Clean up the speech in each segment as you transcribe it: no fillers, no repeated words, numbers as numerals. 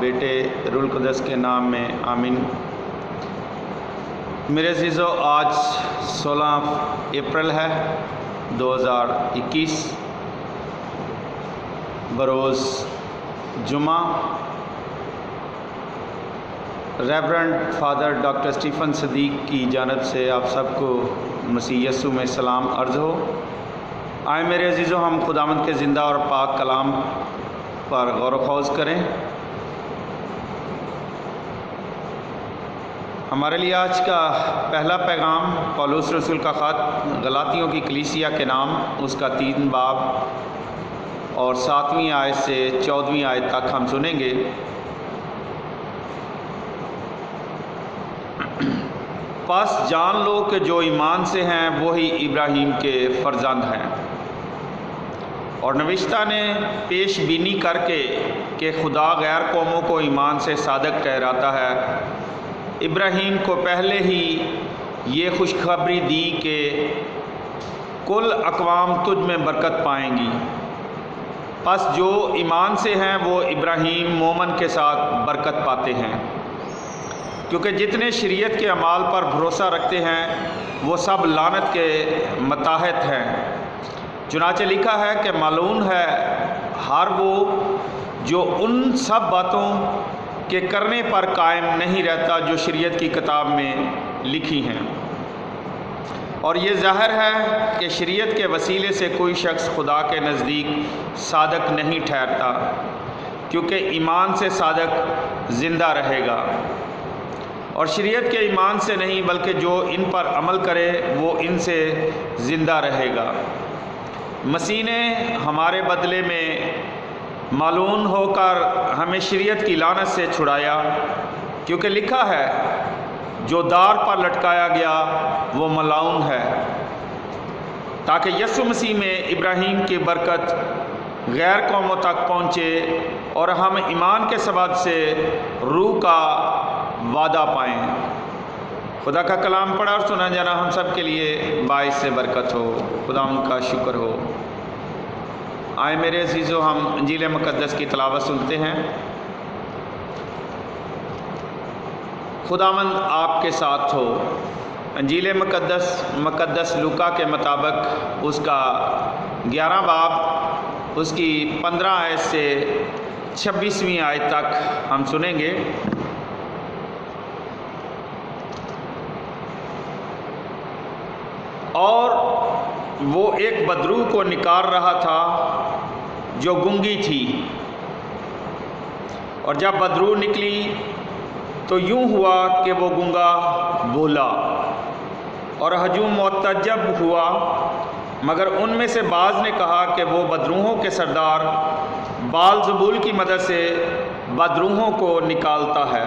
بیٹے روح القدس کے نام میں آمین۔ میرے عزیزو، آج 16 اپریل ہے 2021 بروز جمعہ۔ ریورنڈ فادر ڈاکٹر اسٹیفن صدیق کی جانب سے آپ سب کو مسیح یسوع میں سلام عرض ہو۔ آئے میرے عزیزو، ہم خداوند کے زندہ اور پاک کلام پر غور و خوض کریں۔ ہمارے لیے آج کا پہلا پیغام پولس رسول کا خط غلاطیوں کی کلیسیا کے نام، اس کا 3 باب اور 7ویں آیت سے 14ویں آیت تک ہم سنیں گے۔ پس جان لو کہ جو ایمان سے ہیں وہی ابراہیم کے فرزند ہیں، اور نوشتہ نے پیش بینی کر کے کہ خدا غیر قوموں کو ایمان سے صادق ٹھہراتا ہے، ابراہیم کو پہلے ہی یہ خوشخبری دی کہ کل اقوام تجھ میں برکت پائیں گی۔ پس جو ایمان سے ہیں وہ ابراہیم مومن کے ساتھ برکت پاتے ہیں، کیونکہ جتنے شریعت کے اعمال پر بھروسہ رکھتے ہیں وہ سب لعنت کے متحد ہیں۔ چنانچہ لکھا ہے کہ ملعون ہے ہر وہ جو ان سب باتوں کے کرنے پر قائم نہیں رہتا جو شریعت کی کتاب میں لکھی ہیں۔ اور یہ ظاہر ہے کہ شریعت کے وسیلے سے کوئی شخص خدا کے نزدیک صادق نہیں ٹھہرتا، کیونکہ ایمان سے صادق زندہ رہے گا، اور شریعت کے ایمان سے نہیں بلکہ جو ان پر عمل کرے وہ ان سے زندہ رہے گا۔ مسیح نے ہمارے بدلے میں ملعون ہو کر ہمیں شریعت کی لعنت سے چھڑایا، کیونکہ لکھا ہے جو دار پر لٹکایا گیا وہ ملعون ہے، تاکہ یسوع مسیح میں ابراہیم کی برکت غیر قوموں تک پہنچے اور ہم ایمان کے سبب سے روح کا وعدہ پائیں۔ خدا کا کلام پڑھا اور سنا جانا ہم سب کے لیے باعث سے برکت ہو۔ خدا ان کا شکر ہو۔ آئے میرے عزیزو، ہم انجیل مقدس کی تلاوت سنتے ہیں۔ خداوند آپ کے ساتھ ہو۔ انجیل مقدس لوکا کے مطابق اس کا 11 باب، اس کی 15 آیت سے 26ویں آیت تک ہم سنیں گے۔ اور وہ ایک بدروح کو نکال رہا تھا جو گونگی تھی، اور جب بدروح نکلی تو یوں ہوا کہ وہ گونگا بولا، اور ہجوم معتجب ہوا، مگر ان میں سے بعض نے کہا کہ وہ بدروحوں کے سردار بال زبول کی مدد سے بدروحوں کو نکالتا ہے۔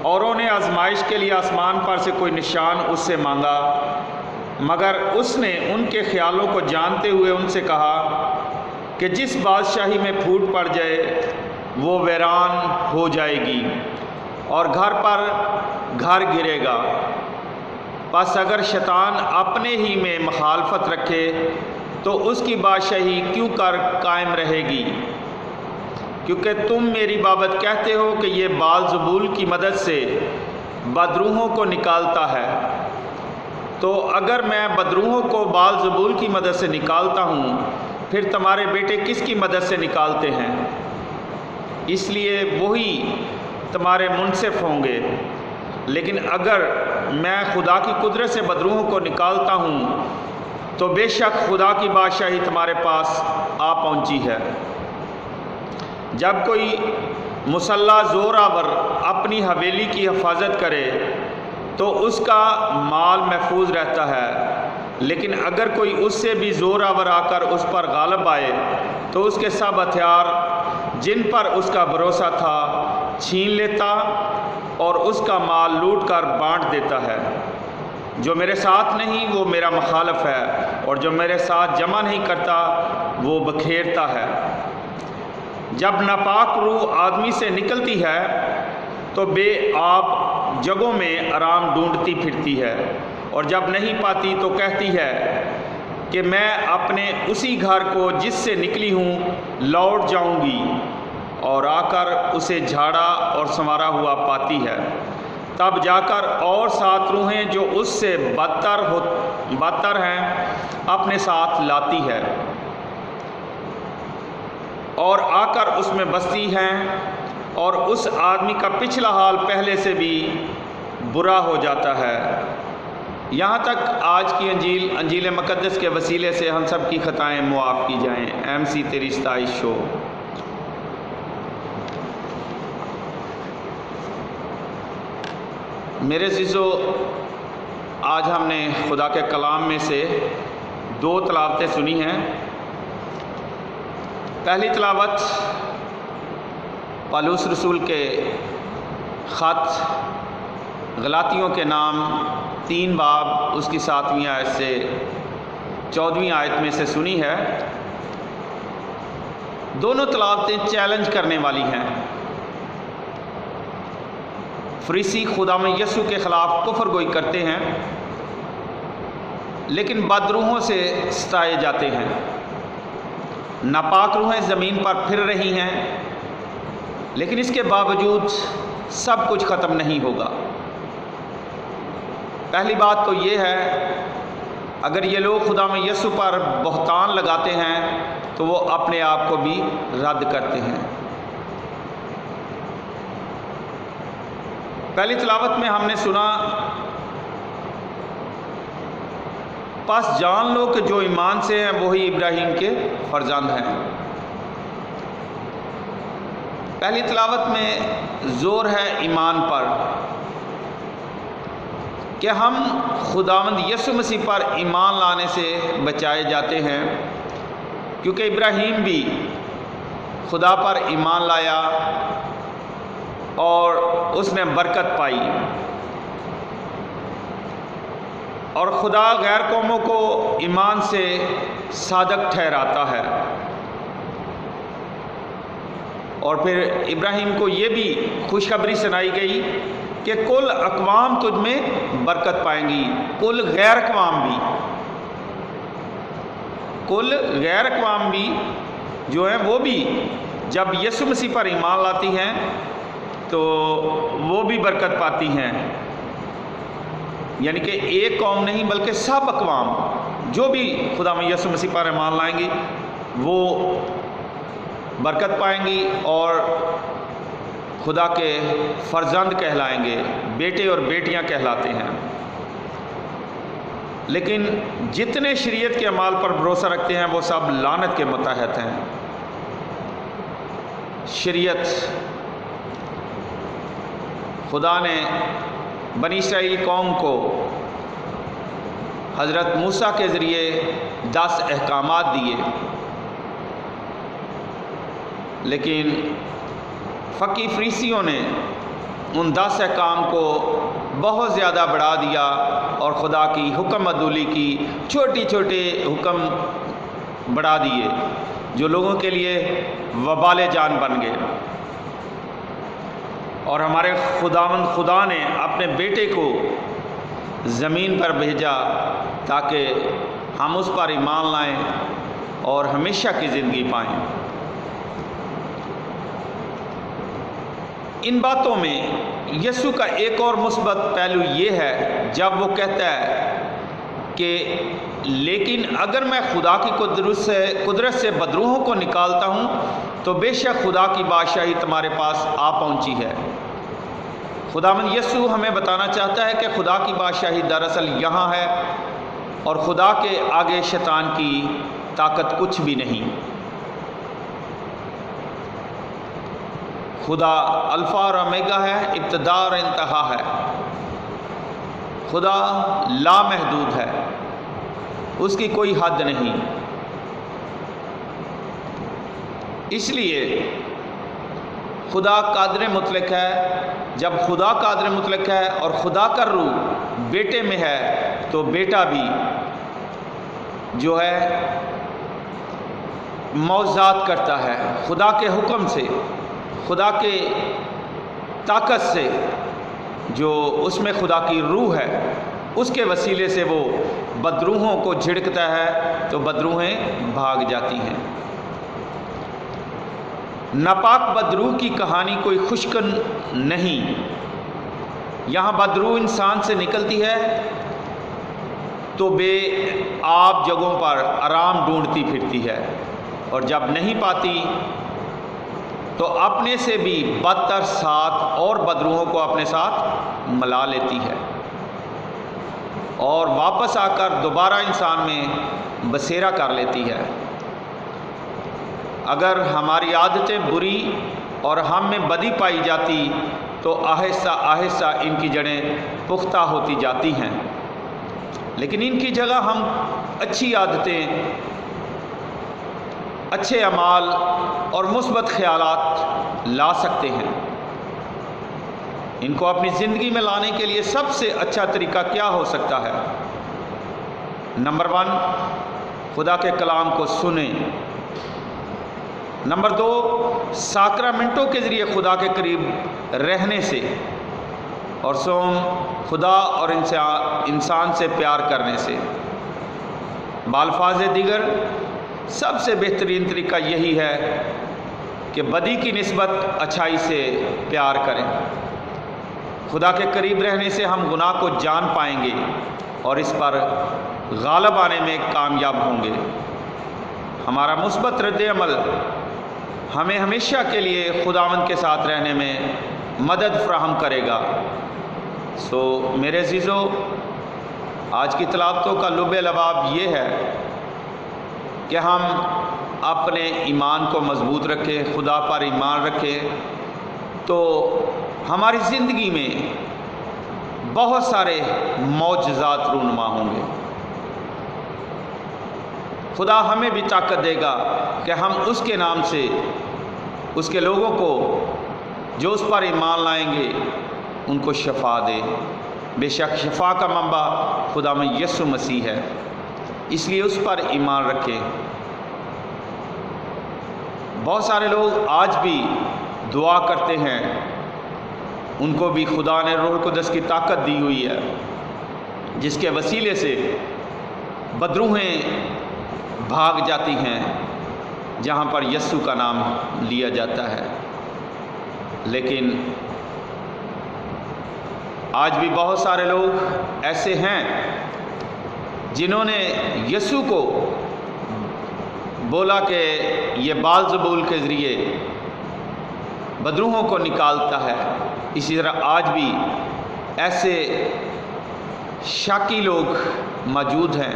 اوروں نے آزمائش کے لیے آسمان پر سے کوئی نشان اس سے مانگا، مگر اس نے ان کے خیالوں کو جانتے ہوئے ان سے کہا کہ جس بادشاہی میں پھوٹ پڑ جائے وہ ویران ہو جائے گی، اور گھر پر گھر گرے گا۔ پس اگر شیطان اپنے ہی میں مخالفت رکھے تو اس کی بادشاہی کیوں کر قائم رہے گی؟ کیونکہ تم میری بابت کہتے ہو کہ یہ بال زبول کی مدد سے بدروحوں کو نکالتا ہے، تو اگر میں بدروحوں کو بال زبول کی مدد سے نکالتا ہوں، پھر تمہارے بیٹے کس کی مدد سے نکالتے ہیں؟ اس لیے وہی تمہارے منصف ہوں گے۔ لیکن اگر میں خدا کی قدرت سے بدروحوں کو نکالتا ہوں تو بے شک خدا کی بادشاہی تمہارے پاس آ پہنچی ہے۔ جب کوئی مسلح زور آور اپنی حویلی کی حفاظت کرے تو اس کا مال محفوظ رہتا ہے، لیکن اگر کوئی اس سے بھی زور آور آ کر اس پر غالب آئے تو اس کے سب ہتھیار جن پر اس کا بھروسہ تھا چھین لیتا اور اس کا مال لوٹ کر بانٹ دیتا ہے۔ جو میرے ساتھ نہیں وہ میرا مخالف ہے، اور جو میرے ساتھ جمع نہیں کرتا وہ بکھیرتا ہے۔ جب ناپاک روح آدمی سے نکلتی ہے تو بے آب جگہوں میں آرام ڈھونڈتی پھرتی ہے، اور جب نہیں پاتی تو کہتی ہے کہ میں اپنے اسی گھر کو جس سے نکلی ہوں لوٹ جاؤں گی، اور آ کر اسے جھاڑا اور سنوارا ہوا پاتی ہے، تب جا کر اور 7 روحیں جو اس سے بدتر ہیں اپنے ساتھ لاتی ہے اور آ کر اس میں بستی ہیں، اور اس آدمی کا پچھلا حال پہلے سے بھی برا ہو جاتا ہے، یہاں تک آج کی انجیل مقدس کے وسیلے سے ہم سب کی خطائیں معاف کی جائیں۔ MC تیری ستائش ہو۔ میرے عزیزو، آج ہم نے خدا کے کلام میں سے 2 تلاوتیں سنی ہیں۔ پہلی تلاوت پالوس رسول کے خط غلاطیوں کے نام 3 باب اس کی 7ویں آیت سے 14ویں آیت میں سے سنی ہے۔ دونوں تلاوتیں چیلنج کرنے والی ہیں۔ فریسی خداوند یسوع کے خلاف کفر گوئی کرتے ہیں، لیکن بدروحوں سے ستائے جاتے ہیں۔ ناپاک روحیں زمین پر پھر رہی ہیں، لیکن اس کے باوجود سب کچھ ختم نہیں ہوگا۔ پہلی بات تو یہ ہے، اگر یہ لوگ خداوند یسوع پر بہتان لگاتے ہیں تو وہ اپنے آپ کو بھی رد کرتے ہیں۔ پہلی تلاوت میں ہم نے سنا، پس جان لو کہ جو ایمان سے ہیں وہی ابراہیم کے فرزند ہیں۔ پہلی تلاوت میں زور ہے ایمان پر، کہ ہم خداوند یسوع مسیح پر ایمان لانے سے بچائے جاتے ہیں، کیونکہ ابراہیم بھی خدا پر ایمان لایا اور اس نے برکت پائی، اور خدا غیر قوموں کو ایمان سے صادق ٹھہراتا ہے۔ اور پھر ابراہیم کو یہ بھی خوشخبری سنائی گئی کہ کل اقوام تجھ میں برکت پائیں گی، کل غیر اقوام بھی جو ہیں وہ بھی جب یسوع مسیح پر ایمان لاتی ہیں تو وہ بھی برکت پاتی ہیں، یعنی کہ ایک قوم نہیں بلکہ سب اقوام جو بھی خداوند یسوع مسیح پر ایمان لائیں گی وہ برکت پائیں گی اور خدا کے فرزند کہلائیں گے، بیٹے اور بیٹیاں کہلاتے ہیں۔ لیکن جتنے شریعت کے اعمال پر بھروسہ رکھتے ہیں وہ سب لعنت کے متحد ہیں۔ شریعت، خدا نے بنی اسرائیل قوم کو حضرت موسیٰ کے ذریعے 10 احکامات دیے، لیکن فقی فریسیوں نے ان 10 احکام کو بہت زیادہ بڑھا دیا اور خدا کی حکم عدولی کی چھوٹے چھوٹے حکم بڑھا دیے جو لوگوں کے لیے وبال جان بن گئے۔ اور ہمارے خدا نے اپنے بیٹے کو زمین پر بھیجا تاکہ ہم اس پر ایمان لائیں اور ہمیشہ کی زندگی پائیں۔ ان باتوں میں یسوع کا ایک اور مثبت پہلو یہ ہے جب وہ کہتا ہے کہ لیکن اگر میں خدا کی قدرت سے بدروحوں کو نکالتا ہوں تو بے شک خدا کی بادشاہی تمہارے پاس آ پہنچی ہے۔ خداوند یسوع ہمیں بتانا چاہتا ہے کہ خدا کی بادشاہی دراصل یہاں ہے اور خدا کے آگے شیطان کی طاقت کچھ بھی نہیں۔ خدا الفا اور اومیگا ہے، ابتدا اور انتہا ہے۔ خدا لامحدود ہے، اس کی کوئی حد نہیں۔ اس لیے خدا قادر مطلق ہے۔ جب خدا قادر مطلق ہے اور خدا کا روح بیٹے میں ہے تو بیٹا بھی جو ہے معجزات کرتا ہے، خدا کے حکم سے، خدا کے طاقت سے، جو اس میں خدا کی روح ہے اس کے وسیلے سے وہ بدروحوں کو جھڑکتا ہے تو بدروحیں بھاگ جاتی ہیں۔ ناپاک بدروح کی کہانی کوئی خشکن نہیں۔ یہاں بدروح انسان سے نکلتی ہے تو بے آب جگہوں پر آرام ڈھونڈتی پھرتی ہے، اور جب نہیں پاتی تو اپنے سے بھی بدتر ساتھ اور بدروحوں کو اپنے ساتھ ملا لیتی ہے، اور واپس آ کر دوبارہ انسان میں بسیرا کر لیتی ہے۔ اگر ہماری عادتیں بری اور ہم میں بدی پائی جاتی تو آہستہ آہستہ ان کی جڑیں پختہ ہوتی جاتی ہیں، لیکن ان کی جگہ ہم اچھی عادتیں، اچھے اعمال اور مثبت خیالات لا سکتے ہیں۔ ان کو اپنی زندگی میں لانے کے لیے سب سے اچھا طریقہ کیا ہو سکتا ہے؟ نمبر 1، خدا کے کلام کو سنیں۔ نمبر 2، ساکرامنٹوں کے ذریعے خدا کے قریب رہنے سے، اور سوم خدا اور انسان سے پیار کرنے سے۔ بالفاظ دیگر سب سے بہترین طریقہ یہی ہے کہ بدی کی نسبت اچھائی سے پیار کریں۔ خدا کے قریب رہنے سے ہم گناہ کو جان پائیں گے اور اس پر غالب آنے میں کامیاب ہوں گے۔ ہمارا مثبت رد عمل ہمیں ہمیشہ کے لیے خداوند کے ساتھ رہنے میں مدد فراہم کرے گا۔ میرے عزیزو، آج کی تلاوتوں کا لب لباب یہ ہے کہ ہم اپنے ایمان کو مضبوط رکھیں، خدا پر ایمان رکھیں، تو ہماری زندگی میں بہت سارے معجزات رونما ہوں گے۔ خدا ہمیں بھی طاقت دے گا کہ ہم اس کے نام سے اس کے لوگوں کو جو اس پر ایمان لائیں گے ان کو شفا دے۔ بے شک شفا کا منبع خدا میں یسوع مسیح ہے، اس لیے اس پر ایمان رکھیں۔ بہت سارے لوگ آج بھی دعا کرتے ہیں، ان کو بھی خدا نے روح القدس کی طاقت دی ہوئی ہے، جس کے وسیلے سے بدروحیں بھاگ جاتی ہیں جہاں پر یسوع کا نام لیا جاتا ہے۔ لیکن آج بھی بہت سارے لوگ ایسے ہیں جنہوں نے یسوع کو بولا کہ یہ بال زبول کے ذریعے بدروحوں کو نکالتا ہے۔ اسی طرح آج بھی ایسے شاکی لوگ موجود ہیں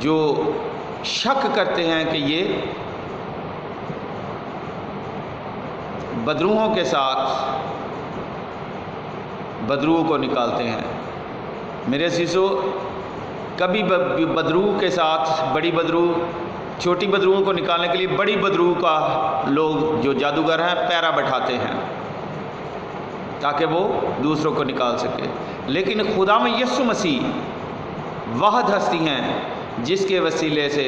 جو شک کرتے ہیں کہ یہ بدروحوں کے ساتھ بدروح کو نکالتے ہیں۔ میرے عزیزو، کبھی بدروح کے ساتھ بڑی بدروح، چھوٹی بدروحوں کو نکالنے کے لیے بڑی بدروح کا لوگ جو جادوگر ہیں پیرا بٹھاتے ہیں تاکہ وہ دوسروں کو نکال سکے، لیکن خدا میں یسوع مسیح واحد ہستی ہیں جس کے وسیلے سے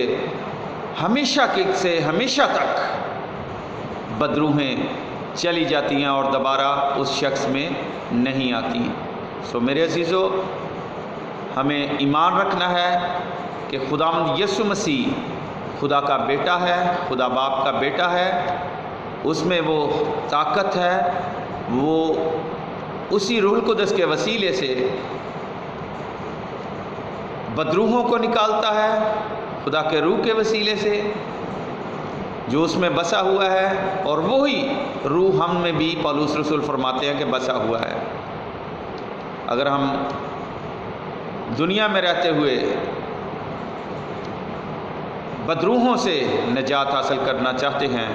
ہمیشہ تک بدروحیں چلی جاتی ہیں اور دوبارہ اس شخص میں نہیں آتی۔ میرے عزیزو، ہمیں ایمان رکھنا ہے کہ خداوند یسوع مسیح خدا کا بیٹا ہے، خدا باپ کا بیٹا ہے، اس میں وہ طاقت ہے، وہ اسی روح القدس کے وسیلے سے بدروحوں کو نکالتا ہے، خدا کے روح کے وسیلے سے جو اس میں بسا ہوا ہے، اور وہی روح ہم میں بھی پولس رسول فرماتے ہیں کہ بسا ہوا ہے۔ اگر ہم دنیا میں رہتے ہوئے بدروحوں سے نجات حاصل کرنا چاہتے ہیں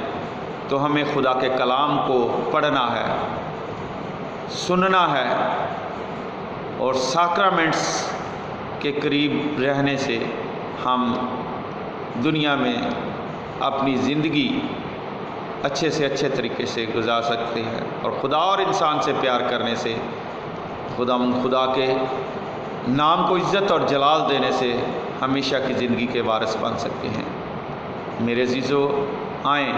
تو ہمیں خدا کے کلام کو پڑھنا ہے، سننا ہے، اور ساکرامنٹس کے قریب رہنے سے ہم دنیا میں اپنی زندگی اچھے سے اچھے طریقے سے گزار سکتے ہیں، اور خدا اور انسان سے پیار کرنے سے خدا کے نام کو عزت اور جلال دینے سے ہمیشہ کی زندگی کے وارث بن سکتے ہیں۔ میرے عزیزو، آئیں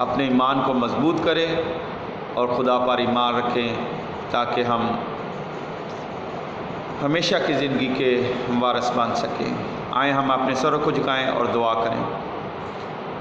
اپنے ایمان کو مضبوط کریں اور خدا پر ایمان رکھیں تاکہ ہم ہمیشہ کی زندگی کے وارث بن سکیں۔ آئیں ہم اپنے سروں کو جھکائیں اور دعا کریں۔